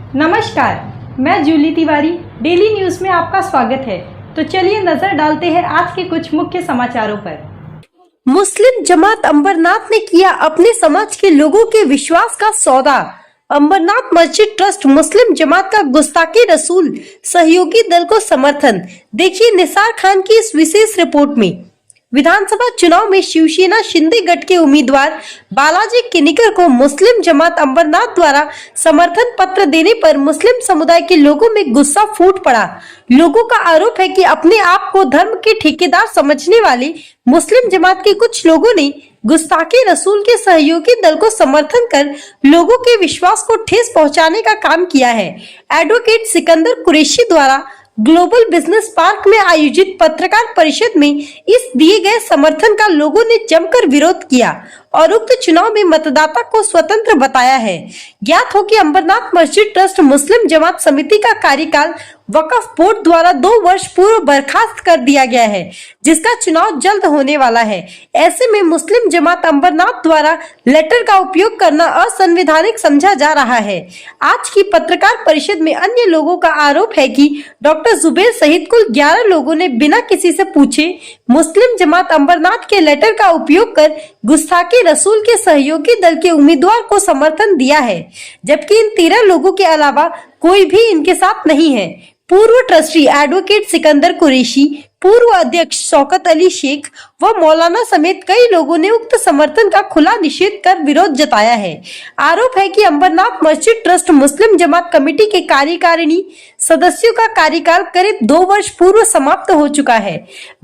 नमस्कार, मैं Jully Tiwari. Daily news में आपका स्वागत है। तो चलिए नजर डालते हैं आज के कुछ मुख्य समाचारों पर। मुस्लिम जमात अंबरनाथ ने किया अपने समाज के लोगों के विश्वास का सौदा। अंबरनाथ मस्जिद ट्रस्ट मुस्लिम जमात का गुस्ताखी रसूल सहयोगी दल को समर्थन। देखिए निसार खान की इस विशेष रिपोर्ट में। विधानसभा चुनाव में शिवसेना शिंदे गठ के उम्मीदवार बालाजी किनीकर को मुस्लिम जमात अंबरनाथ द्वारा समर्थन पत्र देने पर मुस्लिम समुदाय के लोगों में गुस्सा फूट पड़ा। लोगों का आरोप है कि अपने आप को धर्म के ठेकेदार समझने वाले मुस्लिम जमात के कुछ लोगों ने गुस्ताखी रसूल के सहयोगी दल को समर्थन कर लोगों के विश्वास को ठेस पहुंचाने का काम किया है। एडवोकेट सिकंदर कुरैशी द्वारा ग्लोबल बिजनेस पार्क में आयोजित पत्रकार परिषद में इस दिए गए समर्थन का लोगों ने जमकर विरोध किया और उक्त चुनाव में मतदाता को स्वतंत्र बताया है। ज्ञात हो कि अंबरनाथ मस्जिद ट्रस्ट मुस्लिम जमात समिति का कार्यकाल वक्फ बोर्ड द्वारा 2 वर्ष पूर्व बर्खास्त कर दिया गया है, जिसका चुनाव जल्द होने वाला है। ऐसे में मुस्लिम जमात अंबरनाथ द्वारा लेटर का उपयोग करना असंवैधानिक समझा जा रहा है। आज की पत्रकार परिषद में अन्य लोगों का आरोप है कि डॉक्टर जुबैर सहित कुल 11 लोगों ने बिना किसी से पूछे मुस्लिम जमात अंबरनाथ के लेटर का उपयोग कर गुस्ताखी रसूल के सहयोगी दल के उम्मीदवार को समर्थन दिया है, जबकि इन 13 लोगों के अलावा कोई भी इनके साथ नहीं है। पूर्व ट्रस्टी एडवोकेट सिकंदर कुरैशी, पूर्व अध्यक्ष शौकत अली शेख व मौलाना समेत कई लोगों ने उक्त समर्थन का खुला निषेध कर विरोध जताया है। आरोप है कि अंबरनाथ मस्जिद ट्रस्ट मुस्लिम जमात कमेटी के कार्यकारिणी सदस्यों का कार्यकाल करीब 2 वर्ष पूर्व समाप्त हो चुका है।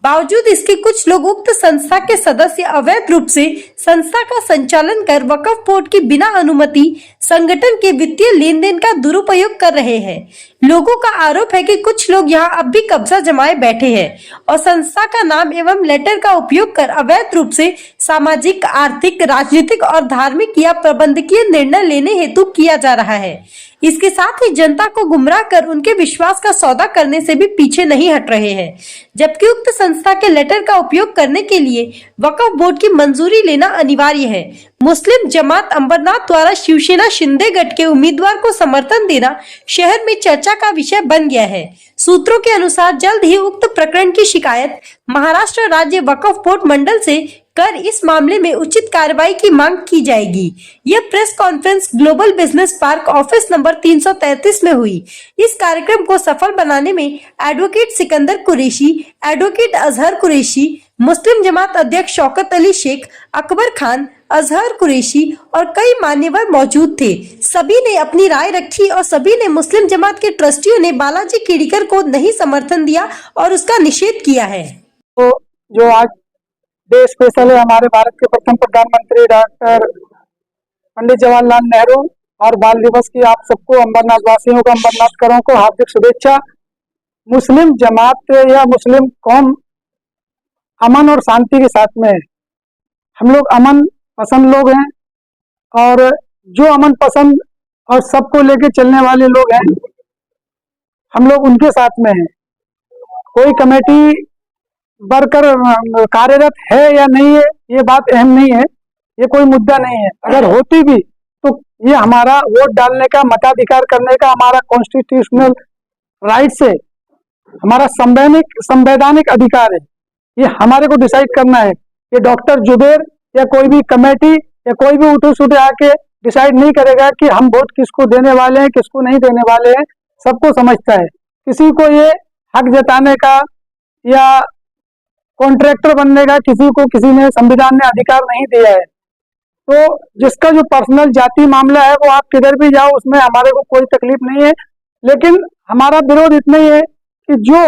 बावजूद इसके कुछ लोग उक्त संस्था के सदस्य अवैध रूप से संस्था का संचालन कर वक्फ बोर्ड की बिना अनुमति संगठन के वित्तीय लेन देन का दुरुपयोग कर रहे हैं। लोगों का आरोप है कि कुछ लोग यहां अब भी कब्जा जमाए बैठे हैं और संस्था का नाम एवं लेटर का उपयोग कर अवैध रूप से सामाजिक, आर्थिक, राजनीतिक और धार्मिक या प्रबंधकीय निर्णय लेने हेतु किया जा रहा है। इसके साथ ही जनता को गुमराह कर उनके विश्वास का सौदा करने से भी पीछे नहीं हट रहे हैं, जबकि उक्त संस्था के लेटर का उपयोग करने के लिए वक्फ बोर्ड की मंजूरी लेना अनिवार्य है। मुस्लिम जमात अंबरनाथ द्वारा शिवसेना शिंदे गठ के उम्मीदवार को समर्थन देना शहर में चर्चा का विषय बन गया है। सूत्रों के अनुसार जल्द ही उक्त प्रकरण की शिकायत महाराष्ट्र राज्य वक्फ बोर्ड मंडल से कर इस मामले में उचित कार्रवाई की मांग की जाएगी। यह press conference global business park office number 333 में हुई। इस कार्यक्रम को सफल बनाने में एडवोकेट सिकंदर कुरैशी, एडवोकेट अजहर कुरैशी, मुस्लिम जमात अध्यक्ष शौकत अली शेख, अकबर खान, अजहर कुरैशी और कई मान्यवर मौजूद थे। सभी ने अपनी राय रखी और सभी ने मुस्लिम जमात के ट्रस्टियों ने बालाजी किनीकर को नहीं समर्थन दिया और उसका निषेध किया है। तो जो आज डे स्पेशल है, हमारे भारत के प्रथम प्रधानमंत्री डॉक्टर पंडित जवाहरलाल नेहरू और बाल दिवस की आप सबको, अंबरनाथ वासियों को, अंबरनाथकरों को हार्दिक शुभेच्छा। मुस्लिम जमात या मुस्लिम कौम अमन और शांति के साथ में है। हम लोग अमन पसंद लोग हैं और जो अमन पसंद और सबको लेके चलने वाले लोग हैं, हम लोग उनके साथ में हैं। कोई कमेटी वर्कर कार्यरत है या नहीं है, ये बात अहम नहीं है, ये कोई मुद्दा नहीं है। अगर होती भी तो ये हमारा वोट डालने का, मताधिकार करने का हमारा कॉन्स्टिट्यूशनल राइट से, हमारा संवैधानिक अधिकार है। ये हमारे को डिसाइड करना है। ये डॉक्टर जुबैर या कोई भी कमेटी या कोई भी उठे सुठे आके डिसाइड नहीं करेगा कि हम वोट किसको देने वाले हैं, किसको नहीं देने वाले हैं। सबको समझता है। किसी को ये हक जताने का या कॉन्ट्रैक्टर बनने का किसी को किसी ने संविधान ने अधिकार नहीं दिया है। तो जिसका जो पर्सनल जाति मामला है वो आप किधर भी जाओ, उसमें हमारे को कोई तकलीफ नहीं है। लेकिन हमारा विरोध इतना ही है कि जो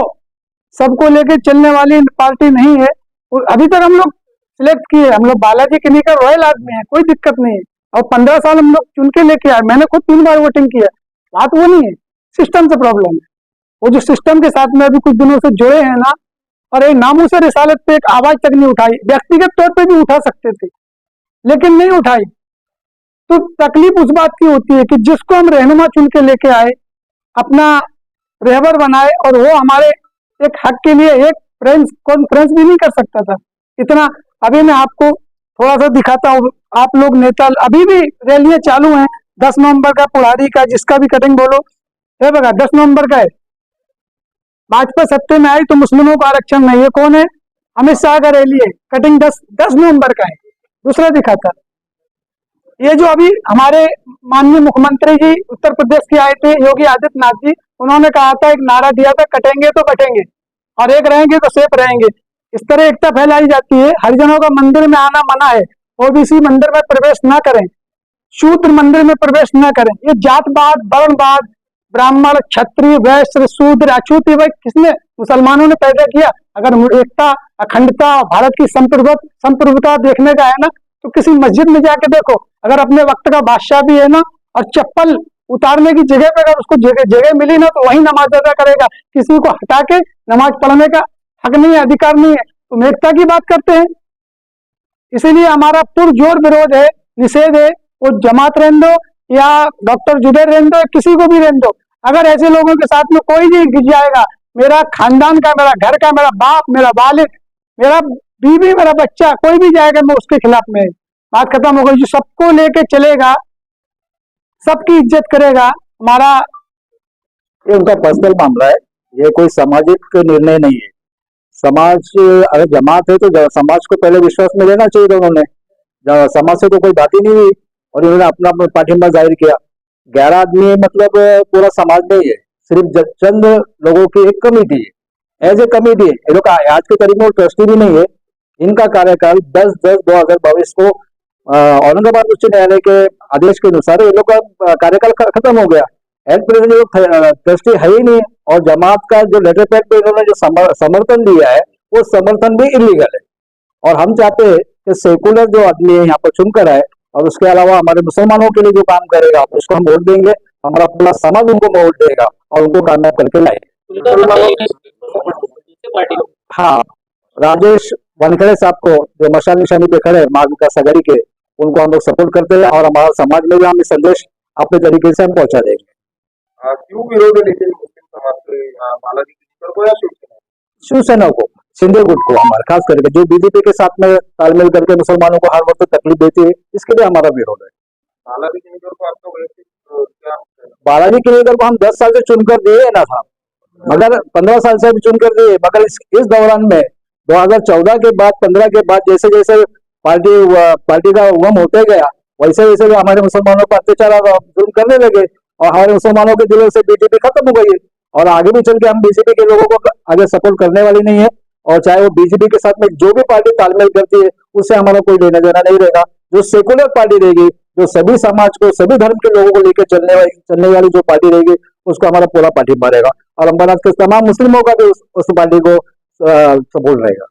सबको लेके चलने वाली पार्टी नहीं है, अभी तक हम लोग सिलेक्ट किए, हम लोग बालाजी किनीकर रॉयल आदमी है, कोई दिक्कत नहीं है। और 15 साल हम लोग चुन के लेके आए, मैंने खुद 3 बार वोटिंग किया। बात वो नहीं है, सिस्टम से प्रॉब्लम है। वो जो सिस्टम के साथ में अभी कुछ दिनों से जुड़े हैं ना, और एक नामों से रिसालत पे एक आवाज तक नहीं उठाई। व्यक्तिगत तौर पे भी उठा सकते थे लेकिन नहीं उठाई। तो तकलीफ उस बात की होती है कि जिसको हम रहनुमा चुन के लेके आए, अपना रहबर बनाए, और वो हमारे एक हक के लिए एक कॉन्फ्रेंस भी नहीं कर सकता था। इतना अभी मैं आपको थोड़ा सा दिखाता हूँ। आप लोग नेता, अभी भी रैलियां चालू हैं, 10 नवंबर का, पुढ़ारी का, जिसका भी कटिंग बोलो, ये बघा 10 नवंबर का है। भाजपा सत्ते में आई तो मुस्लिमों को आरक्षण नहीं है। कौन है? अमित शाह का रैली है, कटिंग 10 नवंबर का है। दूसरा दिखाता, ये जो अभी हमारे माननीय मुख्यमंत्री जी उत्तर प्रदेश के आए थे, योगी आदित्यनाथ जी, उन्होंने कहा था, एक नारा दिया था, कटेंगे तो कटेंगे और एक रहेंगे तो सेफ रहेंगे। इस तरह एकता फैलाई जाती है। हरिजनों का मंदिर में आना मना है, ओबीसी मंदिर में प्रवेश न करें, शूद्र मंदिर में प्रवेश न करें। ये जातवाद, वर्णवाद, ब्राह्मण, क्षत्रिय, वैश्य, शूद्र, अछूत, ये किसने? मुसलमानों ने पैदा किया। अगर एकता, अखंडता, भारत की संप्रभुता देखने का है ना, तो किसी मस्जिद में जाके देखो, अगर अपने वक्त का बादशाह भी है ना, और चप्पल उतारने की जगह पे अगर उसको जगह मिली ना, तो वही नमाज अदा करेगा। किसी को हटा के नमाज पढ़ने का हक नहीं है, अधिकार नहीं है। तुम एकता की बात करते हैं। इसीलिए हमारा पुरजोर विरोध है, निषेध है। वो जमात रहने दो या डॉक्टर जुबैर रहने दो, किसी को भी रहने दो, अगर ऐसे लोगों के साथ में कोई भी गिर जाएगा, मेरा खानदान का, मेरा घर का, मेरा बाप, मेरा वालिद, मेरा बीवी, मेरा बच्चा, कोई भी जाएगा, मैं उसके खिलाफ में। बात खत्म हो गई। जो सबको लेके चलेगा, सबकी इज्जत करेगा, हमारा ये उनका पर्सनल मामला है, ये कोई सामाजिक निर्णय नहीं है। समाज अगर जमात है तो समाज को पहले विश्वास में लेना चाहिए था उन्होंने। समाज से तो कोई बात ही नहीं हुई और उन्होंने अपना अपना पाठिंबा जाहिर किया। 11 आदमी मतलब पूरा समाज नहीं है, सिर्फ चंद लोगों की एक कमेटी है। एज ए कमेटी है, ये लोग आज के तारीख में ट्रस्टी भी नहीं है। इनका कार्यकाल 10/10/2022 को औरंगाबाद उच्च न्यायालय के आदेश के अनुसार ये लोग का कार्यकाल खत्म हो गया। एट प्रेजेंट लोग ट्रस्टी है ही नहीं, और जमात का जो लेटर पैड पे इन्होंने जो समर्थन दिया है, वो समर्थन भी इलीगल है। और हम चाहते हैं कि सेकुलर जो आदमी है यहाँ पर चुनकर आए, और उसके अलावा हमारे मुसलमानों के लिए जो काम करेगा उसको हम वोट देंगे। हमारा पूरा समाज उनको वोट देगा और उनको कामयाब करके लाएंगे। हाँ, राजेश वानखेड़े साहब को जो मशाल निशानी पे खड़े मार्ग का सगड़ी के, उनको हम लोग सपोर्ट करते हैं और हमारा समाज में भी हम संदेश अपने तरीके से हम पहुंचा देंगे। क्यों विरोध है लेकिन मुस्लिम समाज के बालाजी को या शिवसेना को, शिंदे गुट को, हमारा खास करके जो बीजेपी के साथ में तालमेल करके मुसलमानों को हर वक्त तकलीफ देती है, इसके लिए हमारा विरोध है। बालाजी किनीगर को हम 10 साल से चुनकर दिए ना था, मगर 15 साल से भी चुनकर दिए, मगर इस दौरान में 2014 के बाद, 15 के बाद जैसे जैसे पार्टी का उगम होते गया, वैसे वैसे हमारे मुसलमानों पर अत्याचार और जुल्म करने लगे और हमारे मुसलमानों के दिलों से बीजेपी खत्म हो गई है। और आगे भी चल के हम बीजेपी के लोगों को आगे सपोर्ट करने वाली नहीं है। और चाहे वो बीजेपी के साथ में जो भी पार्टी तालमेल करती है, उससे हमारा कोई लेना देना नहीं रहेगा। जो सेकुलर पार्टी रहेगी, जो सभी समाज को, सभी धर्म के लोगों को लेकर चलने वाली जो पार्टी रहेगी, उसको हमारा पूरा पार्टी रहेगा। और अम्बरनाथ के तमाम मुस्लिमों का भी उस पार्टी को सपोर्ट रहेगा।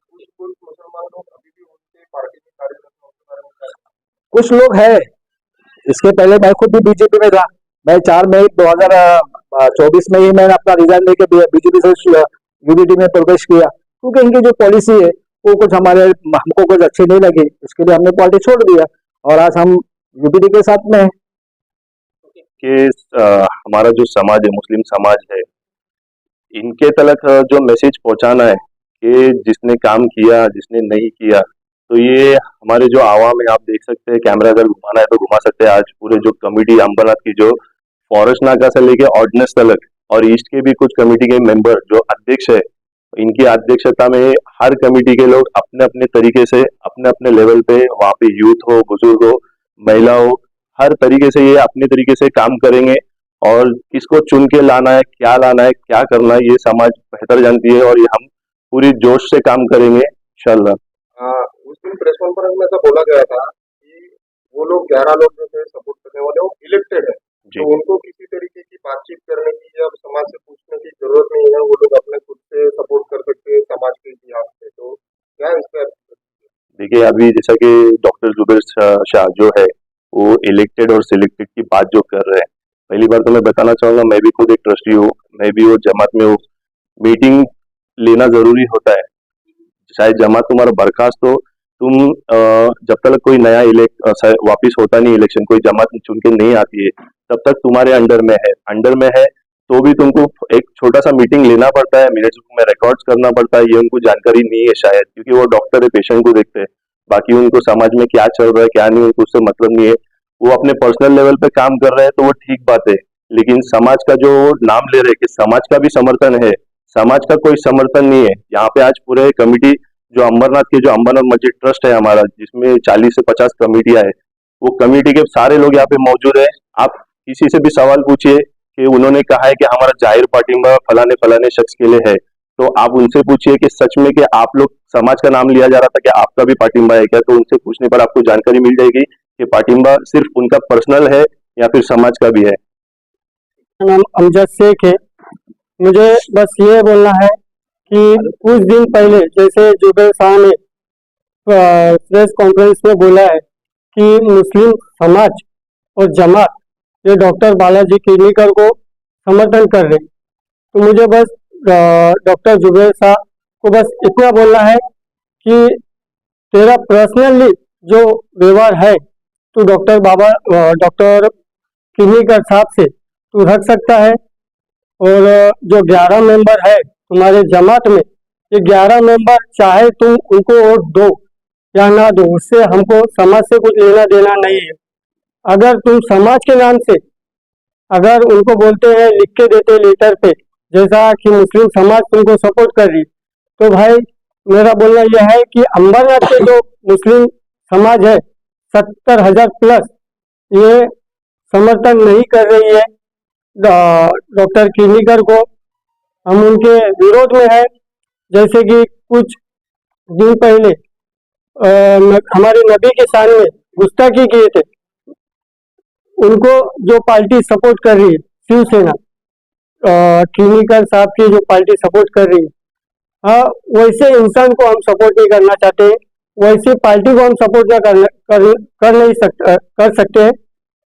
कुछ लोग है, इसके पहले मैं खुद भी बीजेपी में था। मैं 4 मई 2024 में ही मैंने अपना रिजाइन लेके बीजेपी से यूडीटी में प्रवेश किया, क्योंकि इनकी जो पॉलिसी है वो कुछ हमको कुछ अच्छी नहीं लगी, इसके लिए हमने पार्टी छोड़ दिया और आज हम यूपीडी के साथ में हैं। कि हमारा जो समाज है, मुस्लिम समाज है, इनके तक जो मैसेज पहुंचाना है कि जिसने काम किया, जिसने नहीं किया, तो ये हमारे जो आवाम है, आप देख सकते हैं, कैमरा अगर घुमाना है तो घुमा सकते हैं। आज पूरे जो कमेटी अम्बरनाथ की, जो फॉरेस्ट नाका से लेके ऑर्डिनेंस तक और ईस्ट के भी कुछ कमेटी के मेंबर जो अध्यक्ष है, इनकी अध्यक्षता में हर कमेटी के लोग अपने अपने तरीके से, अपने अपने लेवल पे, वहाँ पे यूथ हो, बुजुर्ग हो, महिला हो, हर तरीके से ये अपने तरीके से काम करेंगे। और किसको चुन के लाना है, क्या लाना है, क्या करना है, ये समाज बेहतर जानती है और ये हम पूरी जोश से काम करेंगे इंशाल्लाह। उस दिन प्रेस कॉन्फ्रेंस में ऐसा बोला गया था कि वो लोग 11 लोग जो थे सपोर्ट करने वाले, वो इलेक्टेड है, तो उनको किसी तरीके की बातचीत करने की या समाज से पूछने की जरूरत नहीं है, वो लोग अपने खुद से सपोर्ट कर सकते हैं समाज के इतिहास से। तो क्या इसका? देखिए, अभी जैसा कि डॉक्टर जुबैर शाह जो है वो इलेक्टेड और सिलेक्टेड की बात जो कर रहे हैं, पहली बार तो मैं बताना चाहूंगा, मैं भी खुद एक ट्रस्टी हूँ, मैं भी वो जमात में हूँ। मीटिंग लेना जरूरी होता है, शायद जमात तुम्हारा बर्खास्त हो, तुम जब तक कोई नया वापिस होता नहीं इलेक्शन, कोई जमात चुन के नहीं आती है, तब तक तुम्हारे अंडर में है तो भी तुमको एक छोटा सा मीटिंग लेना पड़ता है, मिनट्स में रिकॉर्ड्स करना पड़ता है। ये उनको जानकारी नहीं है शायद, क्योंकि वो डॉक्टर है, पेशेंट को देखते हैं, बाकी उनको समाज में क्या चल रहा है क्या नहीं, उनको उससे मतलब नहीं है। वो अपने पर्सनल लेवल पे काम कर रहे हैं तो वो ठीक बात है, लेकिन समाज का जो नाम ले रहे हैं कि समाज का भी समर्थन है, समाज का कोई समर्थन नहीं है। यहाँ पे आज पूरे कमिटी जो अम्बरनाथ मस्जिद ट्रस्ट है हमारा, जिसमें 40 से 50 कमिटियां है, वो कमिटी के सारे लोग यहाँ पे मौजूद है। आप किसी से भी सवाल पूछिए कि उन्होंने कहा है कि हमारा जाहिर पाटिंबा फलाने फलाने शख्स के लिए है, तो आप उनसे पूछिए कि सच में कि आप लोग समाज का नाम लिया जा रहा था कि आपका भी पाटिंबा है क्या, तो उनसे पूछने पर आपको जानकारी मिल जाएगी कि पाटिंबा सिर्फ उनका पर्सनल है या फिर समाज का भी है। मेरा नाम अमजद शेख है। मुझे बस ये बोलना है कि कुछ दिन पहले जैसे जुबैर शाह ने प्रेस कॉन्फ्रेंस में बोला है कि मुस्लिम समाज और जमात ये डॉक्टर बालाजी किरनीकर को समर्थन कर रहे, तो मुझे बस डॉक्टर जुबैर शाह को बस इतना बोलना है कि तेरा पर्सनली जो व्यवहार है तो डॉक्टर किरनीकर साहब से तू रख सकता है, और जो 11 मेंबर है तुम्हारे जमात में, ये 11 मेंबर चाहे तुम उनको वोट दो या ना दो, उससे हमको समाज से कुछ लेना देना नहीं है। अगर तुम समाज के नाम से अगर उनको बोलते हैं, लिख के देते लेटर पे, जैसा कि मुस्लिम समाज तुमको सपोर्ट कर रही, तो भाई मेरा बोलना यह है कि अम्बरनाथ के जो मुस्लिम समाज है 70,000 प्लस, ये समर्थन नहीं कर रही है डॉक्टर किरनीकर को। हम उनके विरोध में है। जैसे कि कुछ दिन पहले हमारे नबी के शान में गुस्ताखी किए थे, उनको जो पार्टी सपोर्ट कर रही है शिवसेना, किरनीकर साहब की जो पार्टी सपोर्ट कर रही है, हाँ वैसे इंसान को हम सपोर्ट नहीं करना चाहते, वैसे पार्टी को हम सपोर्ट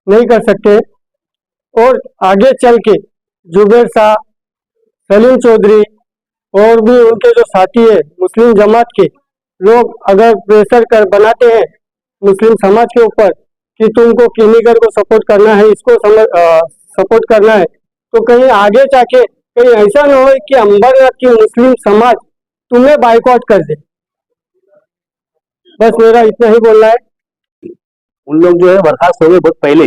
नहीं कर सकते। और आगे चल के जुबैर शाह, सलीम चौधरी और भी उनके जो साथी है मुस्लिम जमात के लोग अगर प्रेशर कर बनाते हैं मुस्लिम समाज के ऊपर कि तुमको किरनीकर को सपोर्ट करना है, इसको सपोर्ट करना है, तो कहीं आगे जाके कहीं ऐसा न हो कि अम्बरनाथ की मुस्लिम समाज तुम्हें बाइकआउट कर दे। बस मेरा इतना ही बोलना है। उन लोग जो है बर्खास्त हो गए बहुत पहले,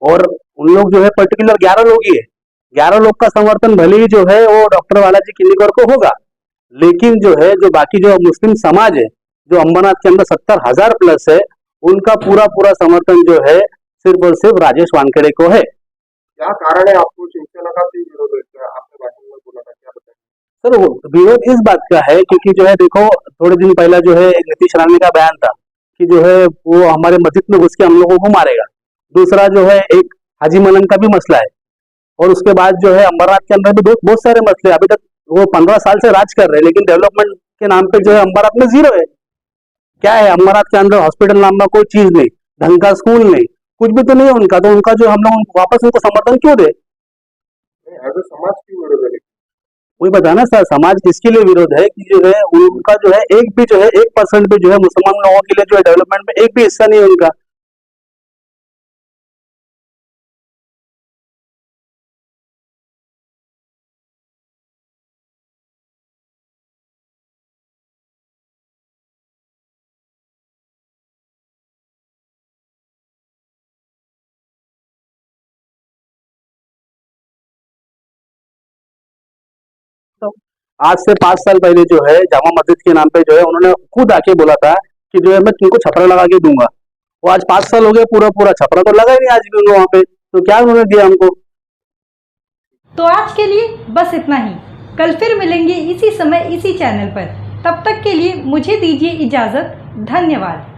और उन लोग जो है पर्टिकुलर 11 लोग ही है। 11 लोग का समर्थन भले ही जो है वो डॉक्टर बालाजी किरनीकर को होगा, लेकिन जो है जो बाकी जो मुस्लिम समाज है जो अम्बरनाथ के अंदर 70,000 प्लस है, उनका पूरा पूरा समर्थन जो है सिर्फ और सिर्फ राजेश वानखेड़े को है। क्या कारण है आपको शिवसेना का भी विरोध है? आपने भाषण में बोला था, क्या बताएं? सर वो विरोध इस बात का है क्योंकि जो है देखो थोड़े दिन पहले जो है नीतीश राणे का बयान था कि जो है वो हमारे मस्जिद में घुस के हम लोगों को मारेगा। दूसरा जो है एक हाजी मलन का भी मसला है, और उसके बाद जो है अम्बरनाथ के अंदर भी बहुत सारे मसले। अभी तक वो 15 साल से राज कर रहे हैं, लेकिन डेवलपमेंट के नाम पे जो है अम्बरनाथ में जीरो है। क्या है अम्बरनाथ के अंदर? हॉस्पिटल नाम का कोई चीज नहीं, ढंग का स्कूल नहीं, कुछ भी तो नहीं है उनका। तो उनका जो हम लोग वापस उनको समर्थन क्यों दे? एज ए समाज की विरोध है। वही बताना सर, समाज किसके लिए विरोध है कि जो है उनका जो है एक भी जो है 1% भी जो है मुसलमान लोगों के लिए जो है डेवलपमेंट में एक भी हिस्सा नहीं है उनका। तो आज से 5 साल पहले जो है जामा मस्जिद के नाम पे जो है उन्होंने खुद आके बोला था कि जो है मैं तुमको छपरा लगा के दूंगा। वो आज 5 साल हो गए, पूरा पूरा छपरा तो लगा ही नहीं आज भी वहां पे, तो क्या उन्होंने दिया हमको? तो आज के लिए बस इतना ही। कल फिर मिलेंगे इसी समय इसी चैनल पर। तब तक के लिए मुझे दीजिए इजाज़त। धन्यवाद।